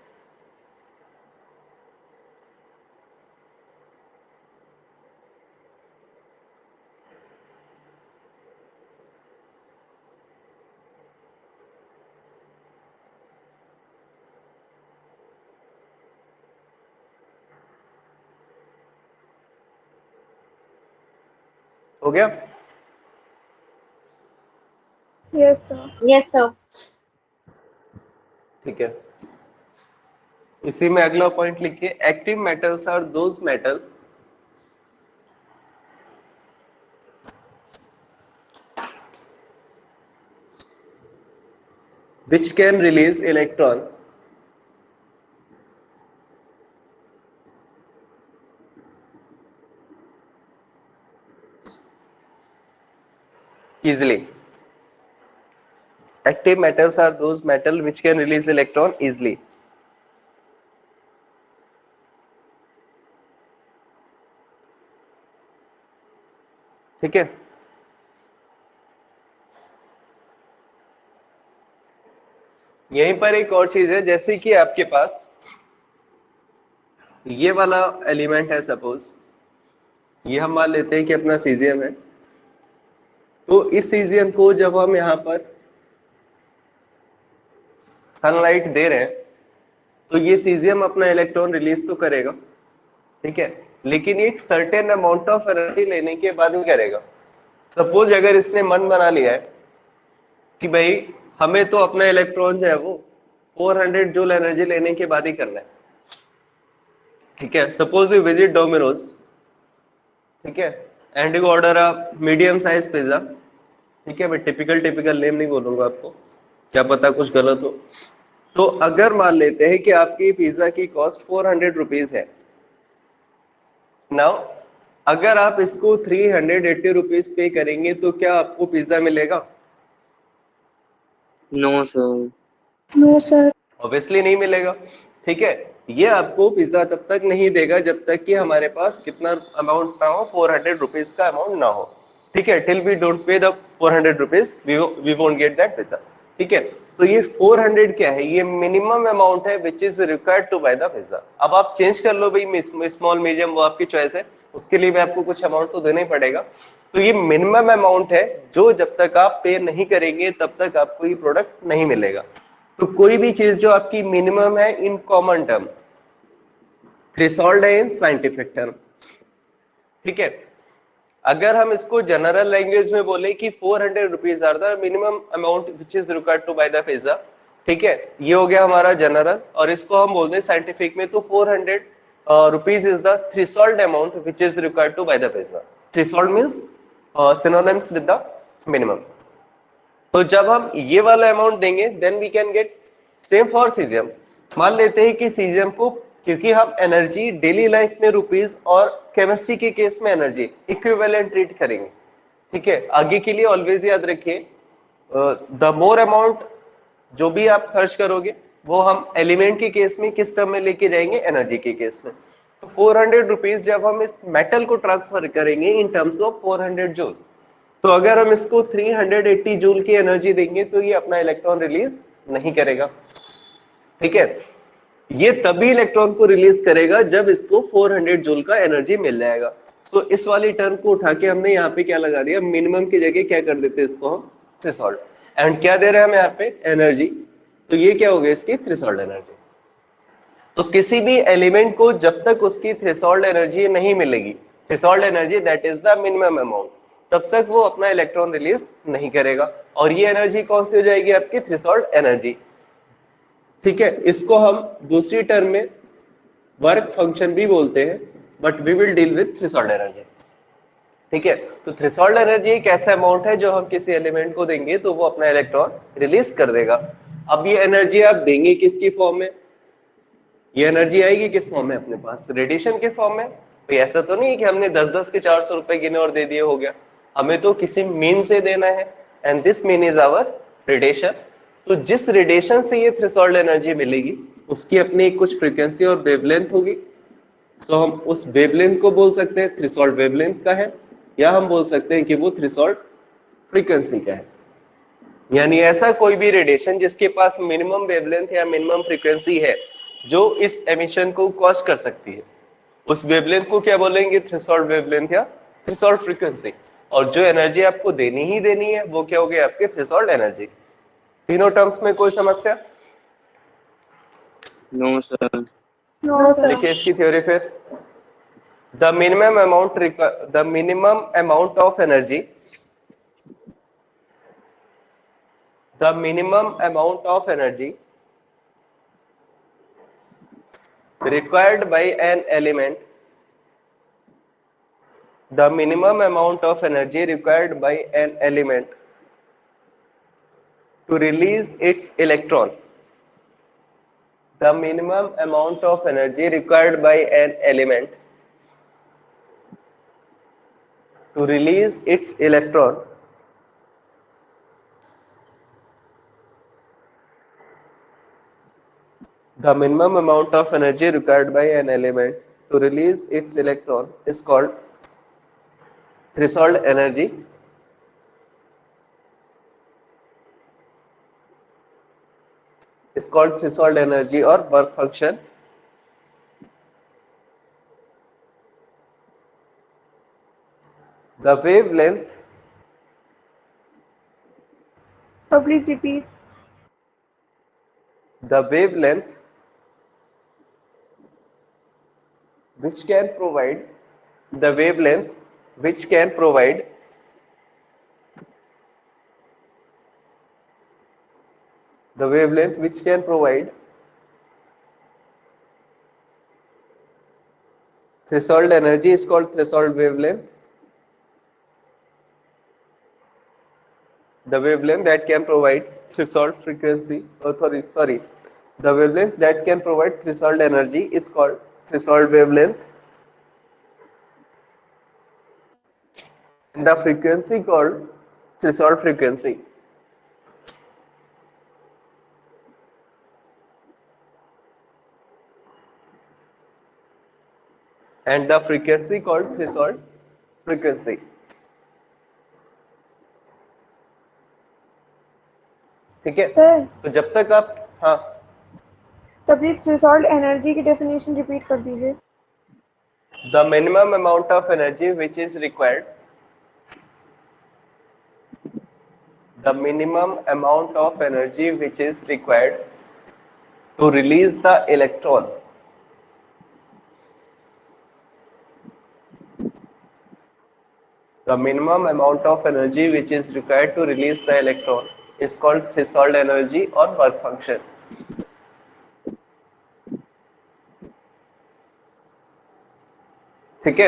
हो गया? Yes, sir. Yes, sir. ठीक है, इसी में अगला point लिखिए। Active metals are those metal which can release electron easily. Active metals are those metal which can release electron easily. ठीक है, यहीं पर एक और चीज है, जैसे कि आपके पास ये वाला एलिमेंट है, सपोज ये हम मान लेते हैं कि अपना सीजियम है। तो इस सीजियम को जब हम यहाँ पर सनलाइट दे रहे हैं तो ये सीजियम अपना इलेक्ट्रॉन रिलीज तो करेगा, ठीक है, लेकिन एक सर्टेन अमाउंट ऑफ एनर्जी लेने के बाद ही करेगा। सपोज अगर इसने मन बना लिया है कि भाई हमें तो अपना इलेक्ट्रॉन जो है वो 400 जूल एनर्जी लेने के बाद ही करना है, ठीक है, सपोज यू विजिट डोमिनोज, ठीक है, and you order a medium size pizza, ठीक है, मैं टिपिकल नेम नहीं बोलूंगा आपको, क्या पता कुछ गलत हो। तो अगर मान लेते हैं कि आपकी पिज्जा की कॉस्ट 400 रुपीज है, नाउ अगर आप इसको 380 रुपीज पे करेंगे तो क्या आपको पिज्जा मिलेगा? No sir. No sir. Obviously नहीं मिलेगा। ठीक है, ये आपको पिज्जा तब तक नहीं देगा जब तक कि हमारे पास कितना अमाउंट ना हो, 400 रुपीज का अमाउंट ना हो। ठीक है, till we don't pay the 400 rupees we won't get that pizza. ठीक है, तो ये 400 क्या है, ये मिनिमम अमाउंट है which is required to buy the pizza. अब आप चेंज कर लो भाई, स्मॉल मीडियम वो आपकी चॉइस है, उसके लिए भी आपको कुछ अमाउंट तो देना ही पड़ेगा। तो ये मिनिमम अमाउंट है जो जब तक आप पे नहीं करेंगे तब तक आपको ये प्रोडक्ट नहीं मिलेगा। तो कोई भी चीज जो आपकी मिनिमम है इन कॉमन टर्म, थ्रेशोल्ड है इन साइंटिफिक टर्म। ठीक है, अगर हम इसको जनरल लैंग्वेज में बोले कि 400 rupees are the minimum amount which is required to buy the pizza, ठीक है, ये हो गया हमारा जनरल। और इसको हम बोलते हैं साइंटिफिक में, तो 400 rupees is the threshold amount which is required to buy the pizza. Threshold means synonyms with the minimum. तो जब हम ये वाला अमाउंट देंगे then we can get same for caesium. मान लेते हैं कि सीजियम को, क्योंकि हम एनर्जी डेली लाइफ में रुपीज और केमिस्ट्री के केस में एनर्जी इक्विवेलेंट ट्रीट करेंगे। ठीक है, आगे के लिए ऑलवेज याद रखिए, द मोर अमाउंट जो भी आप खर्च करोगे वो हम एलिमेंट के केस में किस टर्म में लेके जाएंगे, एनर्जी के केस में। तो 400 रुपीज जब हम इस मेटल को ट्रांसफर करेंगे इन टर्म्स ऑफ 400 जूल, तो अगर हम इसको 380 जूल की एनर्जी देंगे तो ये अपना इलेक्ट्रॉन रिलीज नहीं करेगा। ठीक है, ये तभी इलेक्ट्रॉन को रिलीज करेगा जब इसको 400 जूल का एनर्जी मिल जाएगा। सो इस वाली टर्म को उठा के हमने यहाँ पे क्या लगा दिया, मिनिमम की जगह क्या कर देते इसको हम थ्रेशोल्ड। एंड क्या दे रहे हैं हम यहाँ पे, एनर्जी। तो ये क्या हो गया, इसकी थ्रेशोल्ड एनर्जी। तो किसी भी एलिमेंट को जब तक उसकी थ्रेशोल्ड एनर्जी नहीं मिलेगी, threshold energy that is the minimum amount, तब तक वो अपना इलेक्ट्रॉन रिलीज नहीं करेगा। और ये एनर्जी कौन सी हो जाएगी, आपकी थ्रेशोल्ड एनर्जी। ठीक है, इसको हम दूसरी टर्म में वर्क फंक्शन भी बोलते हैं, but we will deal with threshold energy. ठीक है, तो थ्रेशोल्ड एनर्जी एक ऐसा अमाउंट है जो हम किसी एलिमेंट को देंगे तो वो अपना इलेक्ट्रॉन रिलीज कर देगा। अब ये एनर्जी आप देंगे किसकी फॉर्म में, ये एनर्जी आएगी किस फॉर्म में अपने पास, रेडिएशन के फॉर्म में। तो ऐसा तो नहीं है कि हमने 10-10 के 400 रुपए गिने और दे दिए हो गया, हमें तो किसी मीन से देना है, and this mean is our radiation. तो जिस रेडिएशन से ये थ्रेशोल्ड एनर्जी मिलेगी उसकी अपनी कुछ फ्रीक्वेंसी और वेवलेंथ होगी। सो हम उस वेवलेंथ को बोल सकते हैं थ्रेशोल्ड वेवलेंथ का है, या हम बोल सकते हैं कि वो थ्रेशोल्ड फ्रीक्वेंसी का है। यानी ऐसा कोई भी रेडिएशन जिसके पास मिनिमम वेवलेंथ या मिनिमम फ्रीक्वेंसी है जो इस एमिशन को कॉज कर सकती है, उस वेवलेंथ को क्या बोलेंगे, थ्रेशोल्ड वेवलेंथ या थ्रेशोल्ड फ्रीक्वेंसी। और जो एनर्जी आपको देनी ही देनी है वो क्या हो गया, आपके थ्रेशोल्ड एनर्जी। तीनों टर्म्स में कोई समस्या? No sir. No, sir. देखिए इसकी थ्योरी फिर, the minimum amount of energy, the minimum amount of energy required by an element, the minimum amount of energy required by an element to release its electron, the minimum amount of energy required by an element to release its electron the minimum amount of energy required by an element to release its electron is called threshold energy, is called threshold energy or work function. The wavelength, So please repeat. the wavelength which can provide, the wavelength which can provide the wavelength which can provide Threshold energy is called threshold wavelength. The wavelength that can provide threshold frequency, the wavelength that can provide threshold energy is called threshold wavelength, and the frequency called threshold frequency. And the frequency called threshold frequency. ठीक है, sir तो जब तक आप, हाँ, तो please threshold energy की definition repeat कर दीजिए. the minimum amount of energy which is required, the minimum amount of energy which is required to release the electron, the minimum amount of energy which is required to release the electron is called threshold energy or work function. ठीक है,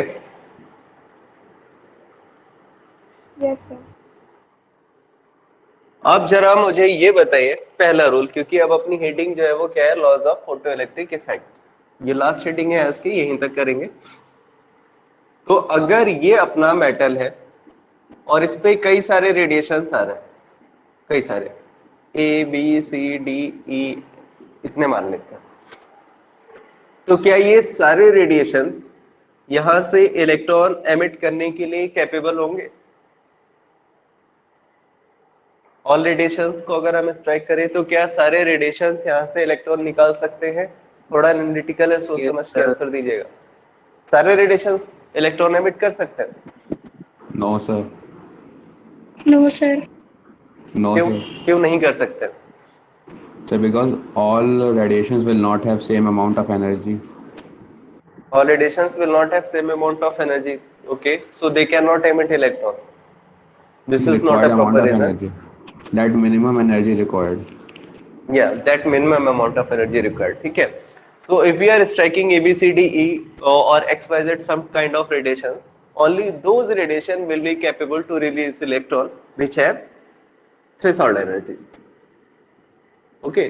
yes sir. अब जरा मुझे ये बताइए पहला rule, क्योंकि अब अपनी हेडिंग जो है वो क्या है, लॉज ऑफ फोटोइलेक्ट्रिक इफेक्ट. ये लास्ट हेडिंग है आज की, यहीं तक करेंगे. तो अगर ये अपना मेटल है और इस पे कई सारे रेडिएशंस आ रहे हैं, कई सारे A B C D E इतने मान लेते हैं, तो क्या ये सारे रेडिएशंस यहां से इलेक्ट्रॉन एमिट करने के लिए कैपेबल होंगे? ऑल रेडिएशंस को अगर हम स्ट्राइक करें तो क्या सारे रेडिएशंस यहां से इलेक्ट्रॉन निकाल सकते हैं? थोड़ा एनालिटिकल है, सोच समझ के आंसर दीजिएगा. सारे रेडिएशंस इलेक्ट्रॉन एमिट कर सकते हैं? No, sir. No sir. No, क्यों sir. क्यों नहीं कर सकते? So because all radiations will not have same amount of energy. All radiations will not have same amount of energy. Okay, so they cannot emit electron. This is not Required a amount proper of reason. energy. That minimum energy required. Yeah, that minimum amount of energy required. ठीक है. So if we are striking A, B, C, D, E or X, Y, Z some kind of radiations, only those radiation will be capable to release electron which have threshold energy. Okay.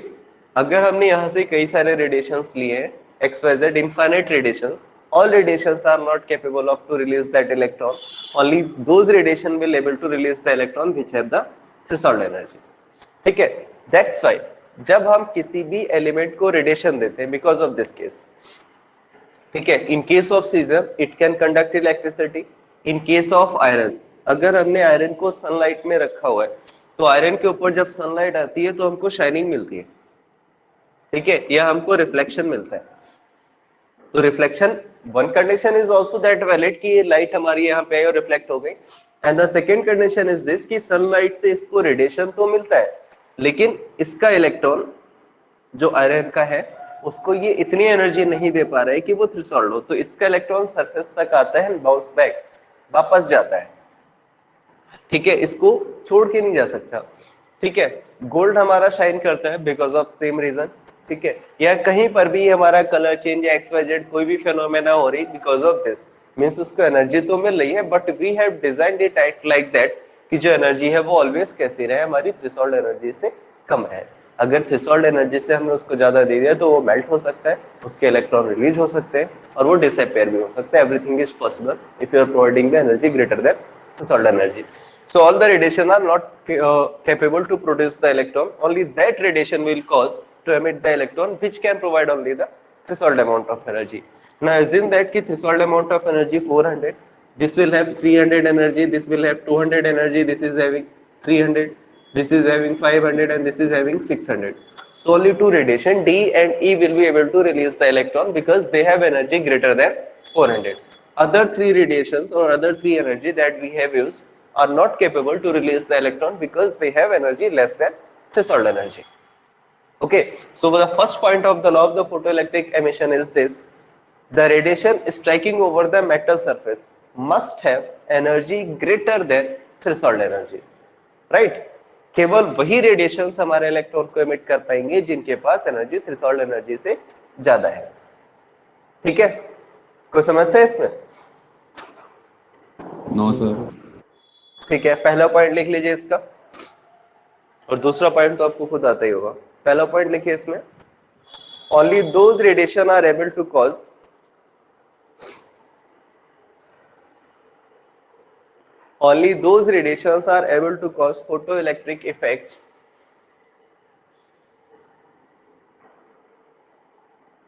अगर हमने यहाँ से कई सारे radiations लिए X, Y, Z infinite radiations, all radiations are not capable of to release that electron. Only those radiation will able to release the electron which have the threshold energy. ठीक है. That's why जब हम किसी भी element को radiation देते हैं, because of this case, ठीक है, in case of scissor it can conduct electricity. In case of iron, अगर हमने आयरन को सनलाइट में रखा हुआ है तो आयरन के ऊपर जब सनलाइट आती है तो हमको शाइनिंग मिलती है, ठीक है, या हमको रिफ्लेक्शन मिलता है. तो reflection, one condition is also that valid कि ये लाइट हमारी यहाँ पे आई और रिफ्लेक्ट हो गई, and the second condition is this कि सनलाइट से इसको रेडिएशन तो मिलता है, लेकिन इसका इलेक्ट्रॉन जो आयरन का है उसको ये इतनी एनर्जी नहीं दे पा रहा है कि वो थ्रेशोल्ड हो, तो इसका इलेक्ट्रॉन सरफेस तक आता है, बाउंस बैक, वापस जाता है. ठीक है, इसको छोड़ के नहीं जा सकता. ठीक है, गोल्ड हमारा शाइन करता है बिकॉज ऑफ सेम रीजन. ठीक है, या कहीं पर भी हमारा कलर चेंज या XYZ कोई भी फेनोमेना हो रही बिकॉज ऑफ दिस, मींस उसको एनर्जी तो मिल रही है, but we have designed it like that कि जो एनर्जी है वो ऑलवेज कैसी रहे, हमारी थ्रेशोल्ड एनर्जी से कम है. अगर थ्रेशोल्ड एनर्जी से हमने उसको ज्यादा दे दिया तो वो मेल्ट हो सकता है, उसके इलेक्ट्रॉन रिलीज हो सकते हैं और वो डिसअपियर भी हो सकता है. Everything is possible if you are providing the energy greater than threshold energy. So all the radiation are not capable to produce the electron. Only that radiation will cause to emit the electron, which can provide only the threshold amount of energy. Now assume that the threshold amount of energy 400. This will have 300 energy. This will have 200 energy. This is having 300. This is having 500, and this is having 600. So only two radiation D and E will be able to release the electron because they have energy greater than 400. Other three radiations or other three energy that we have used are not capable to release the electron because they have energy less than threshold energy. Okay, so the first point of the law of the photoelectric emission is this: the radiation striking over the metal surface must have energy greater than threshold energy. Right? केवल वही radiations हमारे electron को emit कर पाएंगे जिनके पास energy threshold energy से ज्यादा है. ठीक है, कोई समस्या है इसमें? No, sir. ठीक है, पहला पॉइंट लिख लीजिए इसका, और दूसरा पॉइंट तो आपको खुद आता ही होगा। पहला पॉइंट लिखिए इसमें, only those radiation are able to cause only those radiations are able to cause photoelectric effect.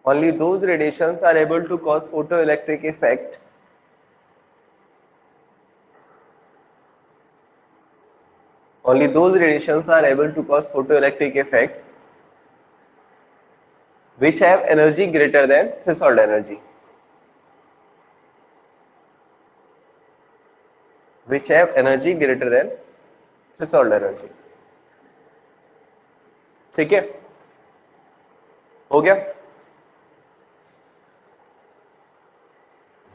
Only those radiations are able to cause photoelectric effect only those radiations are able to cause photoelectric effect which have energy greater than threshold energy. Which have energy greater than threshold energy. ठीक है, हो गया?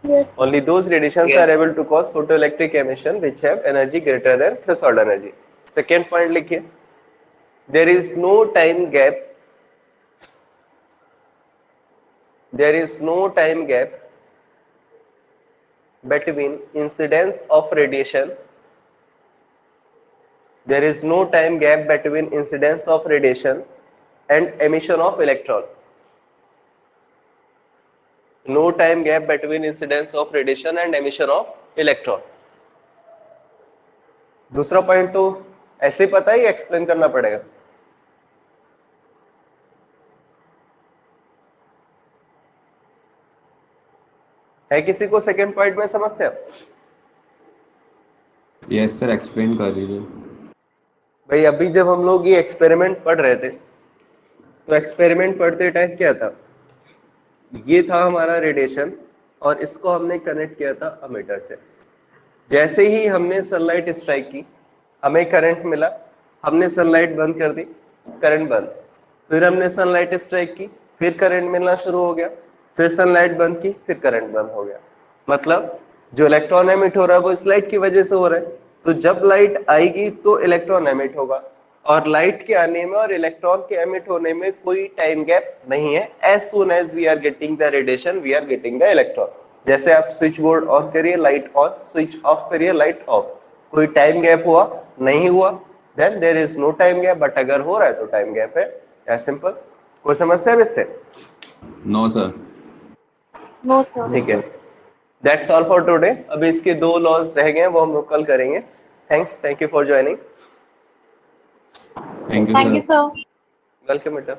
Yes. Only those radiations Yes. are able to cause photoelectric emission which have energy greater than threshold energy. Second point लिखिए, there is no time gap. There is no time gap between incidence of radiation. There is no time gap between incidence of radiation and emission of electron. No time gap between incidence of radiation and emission of electron. दूसरा point तो ऐसे ही पता है, explain करना पड़ेगा? है किसी को सेकंड पॉइंट में समस्या? Yes, sir. Explain कर दीजिए. भाई अभी जब हम लोग ये एक्सपेरिमेंट पढ़ रहे थे, तो एक्सपेरिमेंट पढ़ते टाइम क्या था, ये था हमारा रेडिएशन, और इसको हमने कनेक्ट किया था अमीटर से। जैसे ही हमने सनलाइट स्ट्राइक की, हमें करंट मिला, हमने सनलाइट बंद कर दी, करंट बंद। फिर हमने सनलाइट स्ट्राइक की, फिर करंट मिलना शुरू हो गया, फिर सनलाइट बंद की, फिर करंट बंद हो गया। मतलब जो इलेक्ट्रॉन एमिट हो रहा है वो इस लाइट की वजह से हो रहा है। तो जब लाइट आएगी तो इलेक्ट्रॉन एमिट होगा, और लाइट के आने में और इलेक्ट्रॉन के एमिट होने में कोई टाइम गैप नहीं है। As soon as we are getting the radiation we are getting the electron. जैसे आप स्विच बोर्ड ऑन करिए, लाइट ऑन, स्विच ऑफ करिए, लाइट ऑफ, कोई टाइम गैप हुआ नहीं हुआ, then there is no time gap. But अगर हो रहा है तो टाइम गैप है, एज सिंपल। कोई समस्या है इससे? No, sir. No, sir. ठीक है, दैट्स ऑल फॉर टुडे। अभी इसके 2 लॉज रह गए हैं, वो हम लोग कल करेंगे। Thank you for joining. Thank you, Thank sir. you, sir. Welcome बेटा।